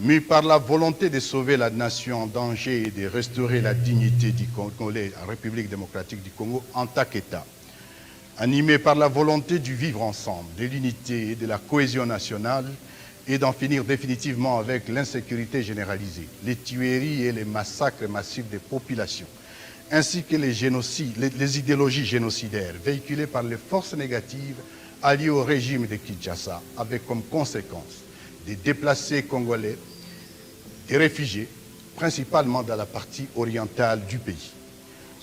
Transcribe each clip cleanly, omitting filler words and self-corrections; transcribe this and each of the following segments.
Mû par la volonté de sauver la nation en danger et de restaurer la dignité du Congolais, la République démocratique du Congo en tant qu'État, animé par la volonté du vivre ensemble, de l'unité et de la cohésion nationale, et d'en finir définitivement avec l'insécurité généralisée, les tueries et les massacres massifs des populations, ainsi que les idéologies génocidaires véhiculées par les forces négatives alliées au régime de Kinshasa, avec comme conséquence des déplacés congolais, des réfugiés, principalement dans la partie orientale du pays.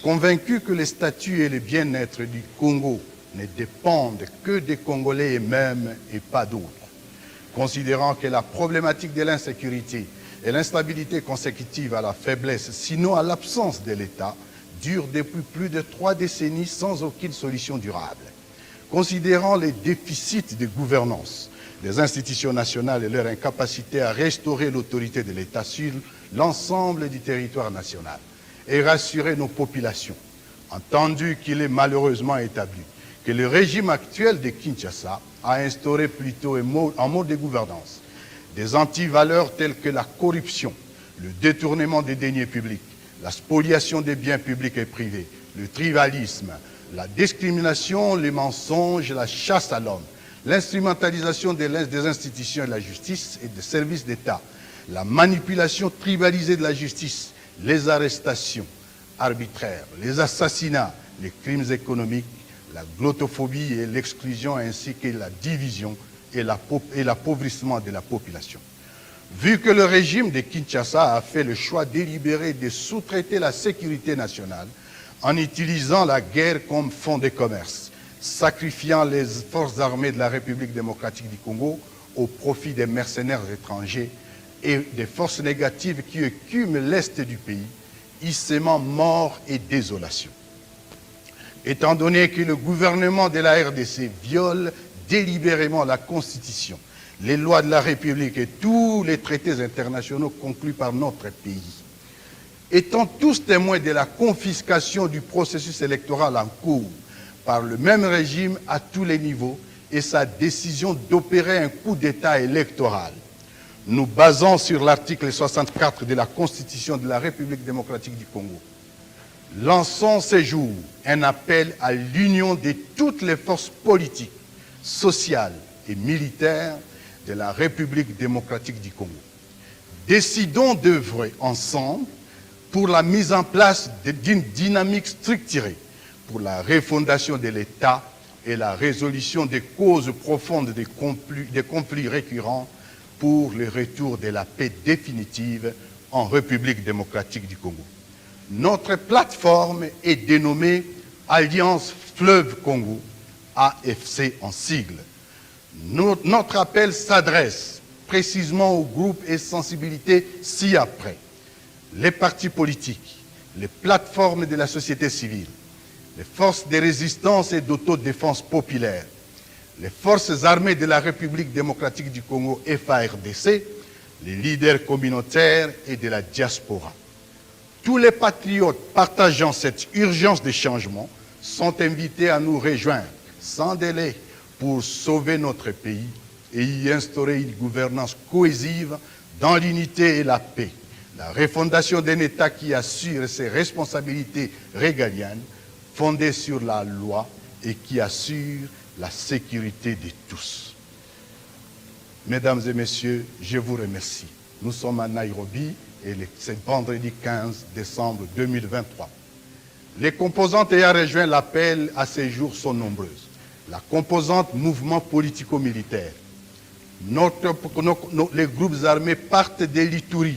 Convaincus que le statut et le bien-être du Congo ne dépendent que des Congolais eux-mêmes et pas d'autres, considérant que la problématique de l'insécurité et l'instabilité consécutive à la faiblesse, sinon à l'absence de l'État, dure depuis plus de 3 décennies sans aucune solution durable. Considérant les déficits de gouvernance des institutions nationales et leur incapacité à restaurer l'autorité de l'État sur l'ensemble du territoire national et rassurer nos populations, entendu qu'il est malheureusement établi que le régime actuel de Kinshasa a instauré plutôt en mode de gouvernance des antivaleurs telles que la corruption, le détournement des deniers publics, la spoliation des biens publics et privés, le tribalisme, la discrimination, les mensonges, la chasse à l'homme, l'instrumentalisation des institutions et de la justice et des services d'État, la manipulation tribalisée de la justice, les arrestations arbitraires, les assassinats, les crimes économiques, la glottophobie et l'exclusion ainsi que la division et l'appauvrissement de la population. Vu que le régime de Kinshasa a fait le choix délibéré de sous-traiter la sécurité nationale en utilisant la guerre comme fonds de commerce, sacrifiant les forces armées de la République démocratique du Congo au profit des mercenaires étrangers et des forces négatives qui écument l'Est du pays, y sémant mort et désolation. Étant donné que le gouvernement de la RDC viole délibérément la Constitution, les lois de la République et tous les traités internationaux conclus par notre pays, étant tous témoins de la confiscation du processus électoral en cours par le même régime à tous les niveaux et sa décision d'opérer un coup d'État électoral, nous basons sur l'article 64 de la Constitution de la République démocratique du Congo. Lançons ce jour un appel à l'union de toutes les forces politiques, sociales et militaires de la République démocratique du Congo. Décidons d'œuvrer ensemble pour la mise en place d'une dynamique structurée pour la refondation de l'État et la résolution des causes profondes des conflits récurrents pour le retour de la paix définitive en République démocratique du Congo. Notre plateforme est dénommée Alliance Fleuve Congo, AFC en sigle. Notre appel s'adresse précisément aux groupes et sensibilités ci-après. Les partis politiques, les plateformes de la société civile, les forces de résistance et d'autodéfense populaire, les forces armées de la République démocratique du Congo, FARDC, les leaders communautaires et de la diaspora. Tous les patriotes partageant cette urgence de changement sont invités à nous rejoindre sans délai pour sauver notre pays et y instaurer une gouvernance cohésive dans l'unité et la paix. La refondation d'un État qui assure ses responsabilités régaliennes, fondées sur la loi et qui assure la sécurité de tous. Mesdames et messieurs, je vous remercie. Nous sommes à Nairobi et c'est vendredi 15 décembre 2023. Les composantes ayant rejoint l'appel à ces jours sont nombreuses. La composante mouvement politico-militaire. Les groupes armés partent de l'Ituri,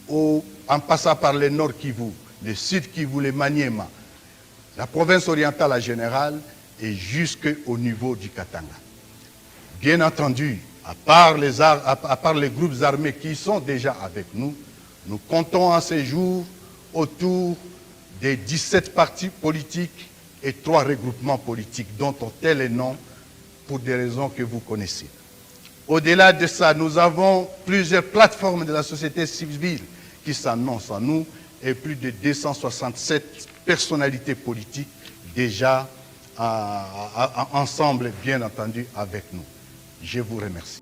en passant par le Nord Kivu, le Sud Kivu, le Maniema, la province orientale en général et jusqu'au niveau du Katanga. Bien entendu, à part les groupes armés qui sont déjà avec nous, nous comptons en ces jours autour des 17 partis politiques et 3 regroupements politiques dont on tait les noms pour des raisons que vous connaissez. Au-delà de ça, nous avons plusieurs plateformes de la société civile qui s'annoncent à nous et plus de 267 personnalités politiques déjà ensemble, bien entendu, avec nous. Je vous remercie.